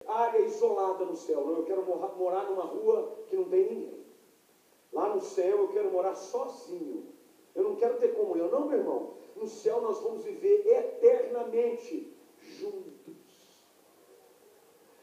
área isolada no céu. Não, eu quero morar numa rua que não tem ninguém. Lá no céu eu quero morar sozinho. Eu não quero ter comunhão. Não, meu irmão. No céu nós vamos viver eternamente juntos.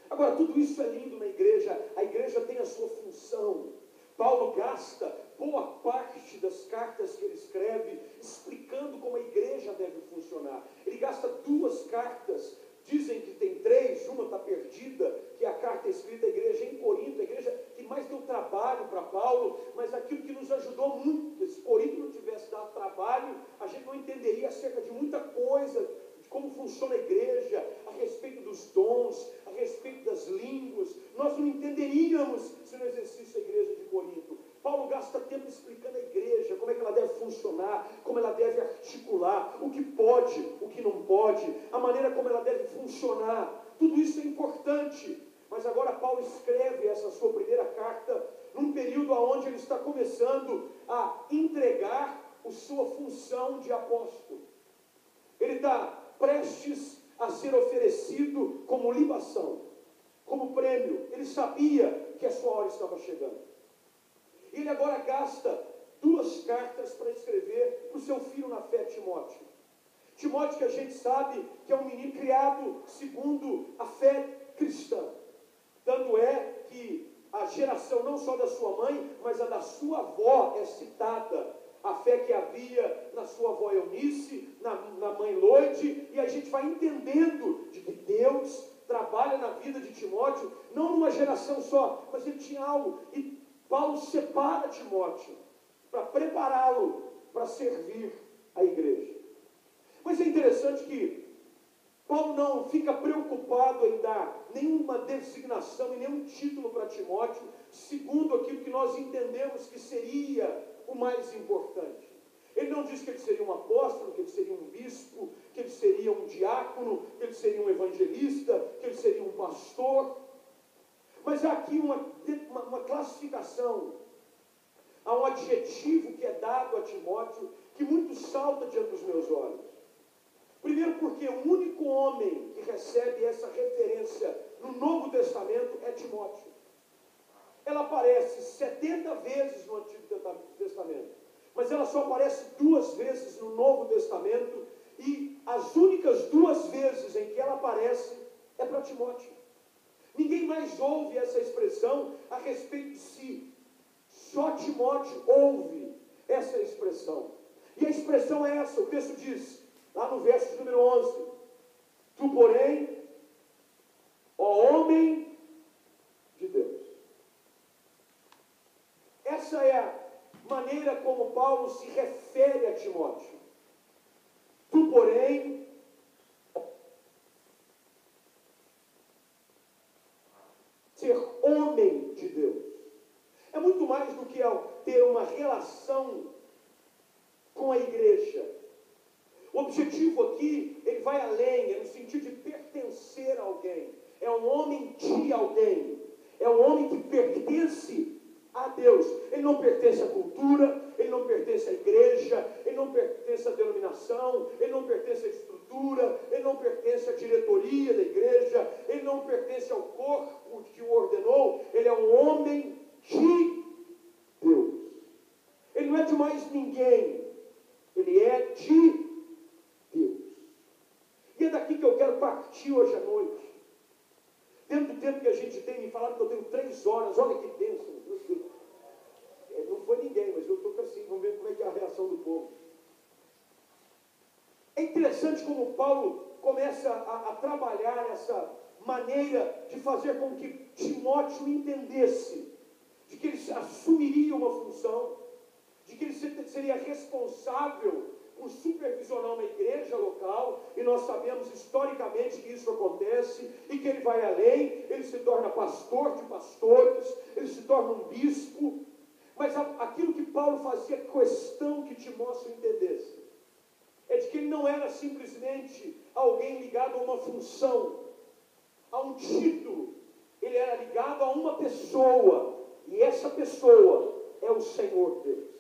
Agora, tudo isso é lindo na igreja. A igreja tem a sua função. Paulo gasta boa parte das cartas que ele escreve explicando como a igreja deve funcionar. Ele gasta 2 cartas. Dizem que tem 3, uma está perdida, que é a carta escrita à igreja em Corinto, a igreja que mais deu trabalho para Paulo, mas aquilo que nos ajudou muito. Se Corinto não tivesse dado trabalho, a gente não entenderia acerca de muita coisa, de como funciona a igreja, a respeito dos dons, a respeito das línguas. Nós não entenderíamos se não existisse a igreja de Corinto. Paulo gasta tempo explicando a igreja, como é que ela deve funcionar, como ela deve articular, o que pode, o que não pode, a maneira como ela deve funcionar. Tudo isso é importante. Mas agora Paulo escreve essa sua primeira carta num período onde ele está começando a entregar a sua função de apóstolo. Ele está prestes a ser oferecido como libação, como prêmio. Ele sabia que a sua hora estava chegando. Ele agora gasta 2 cartas para escrever para o seu filho na fé, Timóteo. Timóteo, que a gente sabe que é um menino criado segundo a fé cristã. Tanto é que a geração não só da sua mãe, mas a da sua avó é citada. A fé que havia na sua avó Eunice, na mãe Loide, e a gente vai entendendo de que Deus trabalha na vida de Timóteo, não numa geração só, mas ele tinha algo. E Paulo separa Timóteo para prepará-lo para servir a igreja. Mas é interessante que Paulo não fica preocupado em dar nenhuma designação e nenhum título para Timóteo, segundo aquilo que nós entendemos que seria o mais importante. Ele não diz que ele seria um apóstolo, que ele seria um bispo, que ele seria um diácono, que ele seria um evangelista, que ele seria um pastor. Mas há aqui uma classificação, há um adjetivo que é dado a Timóteo, que muito salta diante dos meus olhos. Primeiro porque o único homem que recebe essa referência no Novo Testamento é Timóteo. Ela aparece 70 vezes no Antigo Testamento, mas ela só aparece 2 vezes no Novo Testamento, e as únicas 2 vezes em que ela aparece é para Timóteo. Ninguém mais ouve essa expressão a respeito de si. Só Timóteo ouve essa expressão. E a expressão é essa, o texto diz, lá no verso número 11, tu, porém, ó homem de Deus. Essa é a maneira como Paulo se refere a Timóteo. Tu, porém, ser homem de Deus. É muito mais do que ter uma relação com a igreja. O objetivo aqui, ele vai além, é no sentido de pertencer a alguém. É um homem de alguém. É um homem que pertence a Deus. Ele não pertence à cultura, ele não pertence à igreja, ele não pertence à denominação, ele não pertence à estrutura, ele não pertence à diretoria da igreja, ele não pertence ao corpo que o ordenou. Ele é um homem de Deus. Ele não é de mais ninguém, ele é de Deus. E é daqui que eu quero partir hoje à noite. Dentro do tempo que a gente tem, me falaram que eu tenho 3 horas, olha que bênção. Não foi ninguém, mas eu estou assim, vamos ver como é que é a reação do povo. É interessante como Paulo começa a trabalhar essa maneira de fazer com que Timóteo entendesse de que ele assumiria uma função, de que ele seria responsável por supervisionar uma igreja local, e nós sabemos historicamente que isso acontece, e que ele vai além, ele se torna pastor de pastores, ele se torna um bispo. Mas aquilo que Paulo fazia questão que Timóteo entendesse, é de que ele não era simplesmente alguém ligado a uma função, a um título. Ele era ligado a uma pessoa, e essa pessoa é o Senhor Deus.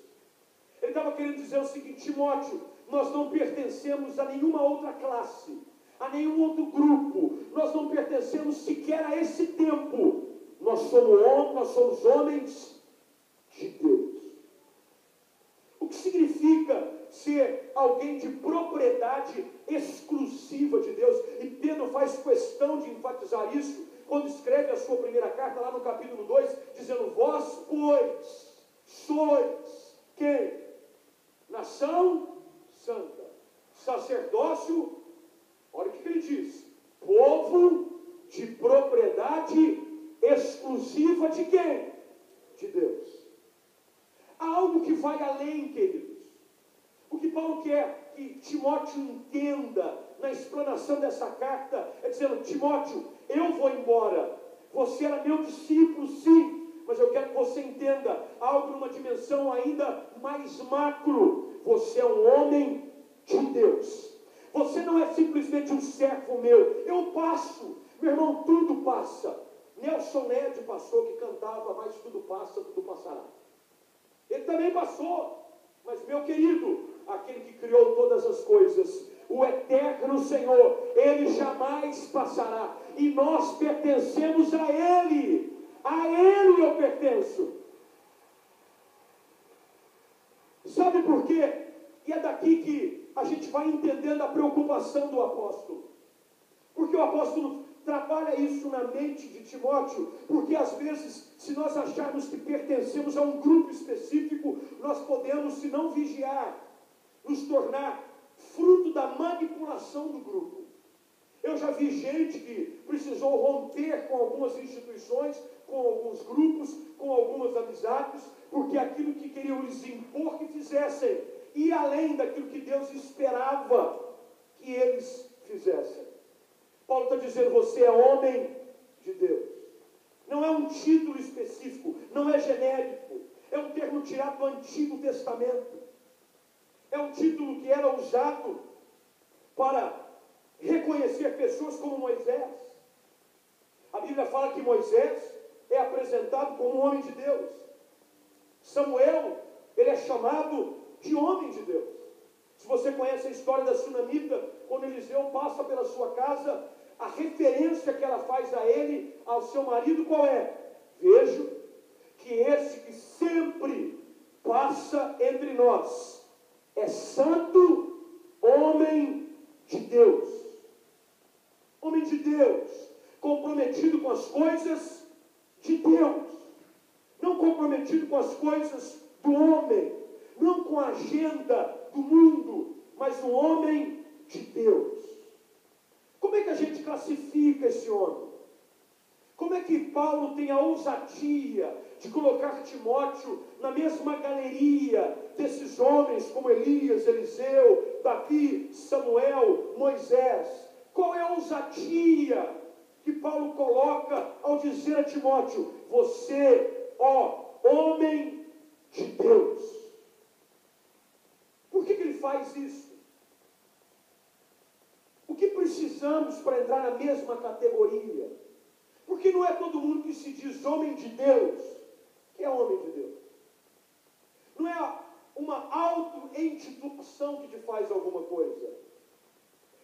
Ele estava querendo dizer o seguinte: Timóteo, nós não pertencemos a nenhuma outra classe, a nenhum outro grupo, nós não pertencemos sequer a esse tempo. Nós somos homens de Deus. O que significa ser alguém de propriedade exclusiva de Deus? E Pedro faz questão de enfatizar isso quando escreve a sua primeira carta, lá no capítulo 2, dizendo: vós, pois, sois quem? Nação santa, sacerdócio, olha o que ele diz: povo de propriedade exclusiva de quem? De Deus. Há algo que vai além, queridos. O que Paulo quer que Timóteo entenda na explanação dessa carta é dizendo: Timóteo, eu vou embora, você era meu discípulo, sim, mas eu quero que você entenda algo numa dimensão ainda mais macro. Você é um homem de Deus. Você não é simplesmente um servo meu. Eu passo, meu irmão, tudo passa. Nelson Ned, pastor que cantava: mas tudo passa, tudo passará. Ele também passou, mas meu querido, aquele que criou todas as coisas, o eterno Senhor, Ele jamais passará, e nós pertencemos a Ele eu pertenço. Sabe por quê? E é daqui que a gente vai entendendo a preocupação do apóstolo, porque o apóstolo trabalha isso na mente de Timóteo, porque às vezes, se nós acharmos que pertencemos a um grupo específico, nós podemos, se não vigiar, nos tornar fruto da manipulação do grupo. Eu já vi gente que precisou romper com algumas instituições, com alguns grupos, com algumas amizades, porque aquilo que queriam lhes impor que fizessem ia além daquilo que Deus esperava que eles fizessem. Paulo está dizendo: você é homem de Deus. Não é um título específico, não é genérico, é um termo tirado do Antigo Testamento. É um título que era usado para reconhecer pessoas como Moisés. A Bíblia fala que Moisés é apresentado como um homem de Deus. Samuel, ele é chamado de homem de Deus. Se você conhece a história da sunamita, quando Eliseu passa pela sua casa, a referência que ela faz a ele, ao seu marido, qual é? Vejo que esse que sempre passa entre nós é santo, homem de Deus. Homem de Deus, comprometido com as coisas de Deus, não comprometido com as coisas do homem, não com a agenda do mundo, mas um homem de Deus. Como é que a gente classifica esse homem? Como é que Paulo tem a ousadia de colocar Timóteo na mesma galeria desses homens como Elias, Eliseu, Davi, Samuel, Moisés? Qual é a ousadia que Paulo coloca ao dizer a Timóteo: você, ó, homem de Deus? Por que ele faz isso? O que precisamos para entrar na mesma categoria? Porque não é todo mundo que se diz homem de Deus que é homem de Deus. Não é uma auto-intitulação que te faz alguma coisa.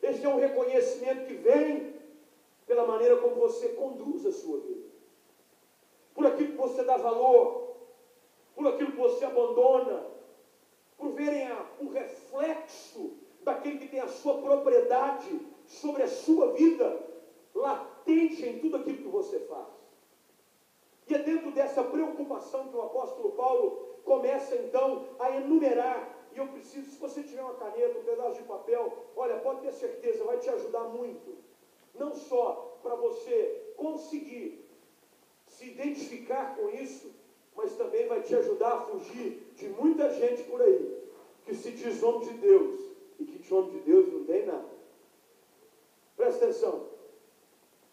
Esse é um reconhecimento que vem pela maneira como você conduz a sua vida, por aquilo que você dá valor, por aquilo que você abandona, por verem o reflexo daquele que tem a sua propriedade sobre a sua vida latente em tudo aquilo que você faz. E é dentro dessa preocupação que o apóstolo Paulo começa então a enumerar. E eu preciso, se você tiver uma caneta, um pedaço de papel, olha, pode ter certeza, vai te ajudar muito. Não só para você conseguir se identificar com isso, mas também vai te ajudar a fugir de muita gente por aí, que se diz homem de Deus, e que de homem de Deus não tem nada. Presta atenção.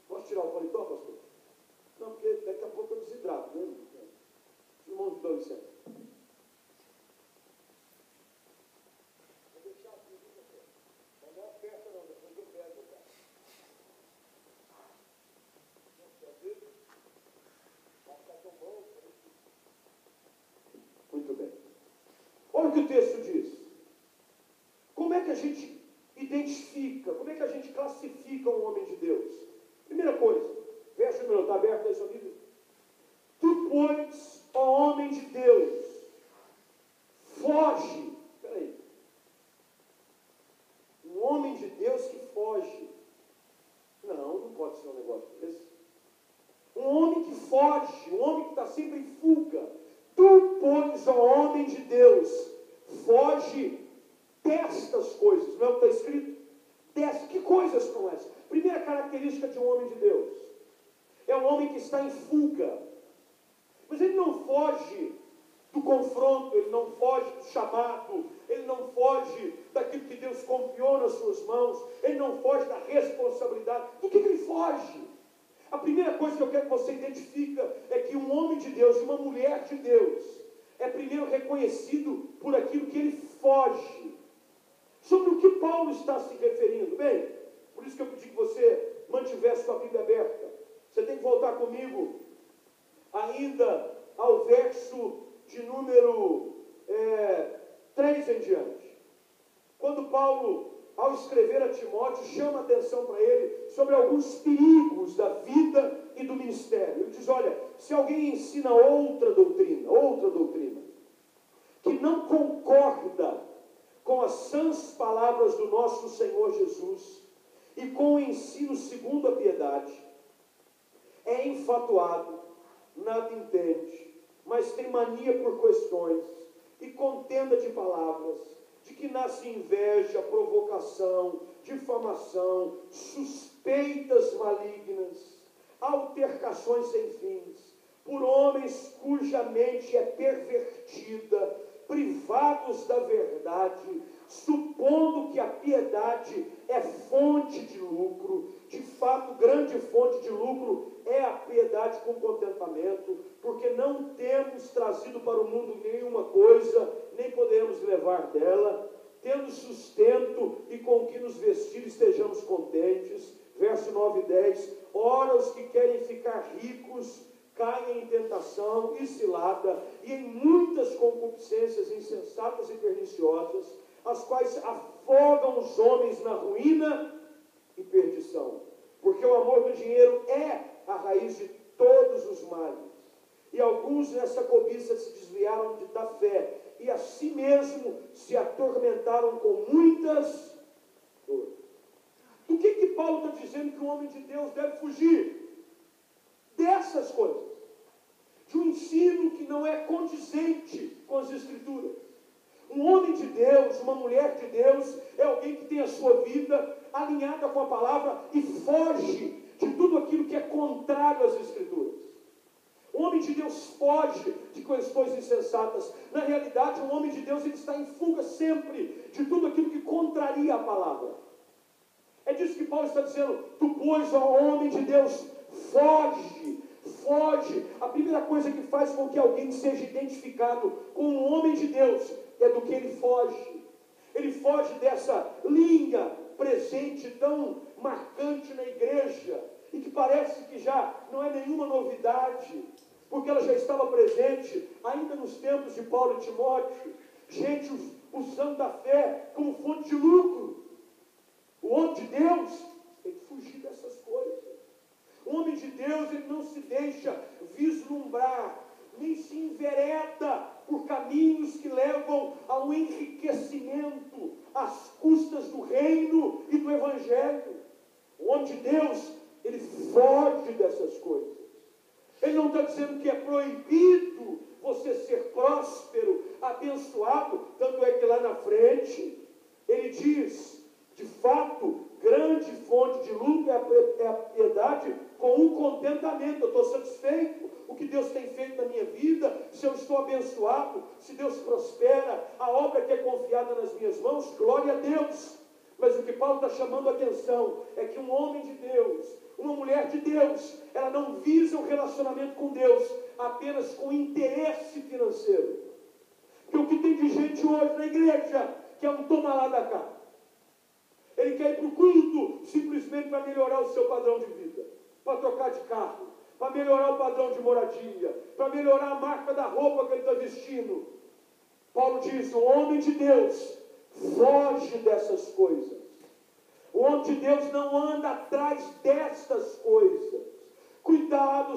Posso tirar o paletó, pastor? Não, porque daqui a pouco eu desidrato, né? Irmão de Deus, licença. Vou deixar aqui, mas não aperta não, depois eu pego, cara. Vai ficar tão bom. Muito bem. Olha o que o texto diz. Como é que a gente identifica, como é que a gente classifica está aberto aí sua Bíblia? Tu, pois, ó homem de Deus, foge. Espera aí. Um homem de Deus que foge. Não pode ser um negócio desse. Um homem que foge, um homem que está sempre em fuga. Tu, pois, ó homem de Deus, foge destas coisas. Não é o que está escrito? Que coisas são essas? Primeira característica de um homem de Deus. É um homem que está em fuga. Mas ele não foge do confronto, ele não foge do chamado, ele não foge daquilo que Deus confiou nas suas mãos, ele não foge da responsabilidade. Do que ele foge? A primeira coisa que eu quero que você identifique é que um homem de Deus, uma mulher de Deus, é primeiro reconhecido por aquilo que ele foge. Sobre o que Paulo está se referindo? Bem, por isso que eu pedi que você mantivesse sua Bíblia aberta. Você tem que voltar comigo ainda ao verso de número 3 em diante. Quando Paulo, ao escrever a Timóteo, chama a atenção para ele sobre alguns perigos da vida e do ministério. Ele diz, olha, se alguém ensina outra doutrina, que não concorda com as sãs palavras do nosso Senhor Jesus e com o ensino segundo a piedade, é enfatuado, nada entende, mas tem mania por questões e contenda de palavras, de que nasce inveja, provocação, difamação, suspeitas malignas, altercações sem fins, por homens cuja mente é pervertida, privados da verdade, supondo que a piedade é fonte de lucro. De fato, grande fonte de lucro é a piedade com contentamento, porque não temos trazido para o mundo nenhuma coisa, nem podemos levar dela, tendo sustento e com que nos vestir estejamos contentes. Verso 9 e 10, ora os que querem ficar ricos caem em tentação e cilada, e em muitas concupiscências insensatas e perniciosas, as quais afogam os homens na ruína e perdição. Porque o amor do dinheiro é a raiz de todos os males. E alguns nessa cobiça se desviaram da fé, e a si mesmo se atormentaram com muitas dores. Do que Paulo está dizendo que um homem de Deus deve fugir? Dessas coisas, de um ensino que não é condizente com as Escrituras. Um homem de Deus, uma mulher de Deus, é alguém que tem a sua vida alinhada com a palavra e foge de tudo aquilo que é contrário às Escrituras. Um homem de Deus foge de questões insensatas. Na realidade, um homem de Deus ele está em fuga sempre de tudo aquilo que contraria a palavra. É disso que Paulo está dizendo, tu, pois, ó homem de Deus, foge. A primeira coisa que faz com que alguém seja identificado com um homem de Deus é do que ele foge. Ele foge dessa linha presente tão marcante na igreja e que parece que já não é nenhuma novidade, porque ela já estava presente ainda nos tempos de Paulo e Timóteo. Gente usando a fé como fonte de lucro. O homem de Deus tem que fugir dessas coisas. O homem de Deus, ele não se deixa vislumbrar, nem se envereda por caminhos que levam ao enriquecimento às custas do reino e do evangelho. O homem de Deus, ele foge dessas coisas. Ele não está dizendo que é proibido você ser próspero, abençoado, tanto é que lá na frente, ele diz, de fato, grande fonte de lucro é a piedade com um contentamento. Eu estou satisfeito com o que Deus tem feito na minha vida, se eu estou abençoado, se Deus prospera, a obra que é confiada nas minhas mãos, glória a Deus. Mas o que Paulo está chamando a atenção é que um homem de Deus, uma mulher de Deus, ela não visa um relacionamento com Deus apenas com interesse financeiro. Porque o que tem de gente hoje na igreja que é um toma lá da cá. Ele quer ir para o culto simplesmente para melhorar o seu padrão de vida, para trocar de carro, para melhorar o padrão de moradia, para melhorar a marca da roupa que ele está vestindo. Paulo diz, o homem de Deus foge dessas coisas. O homem de Deus não anda atrás destas coisas. Cuidado Cuidado,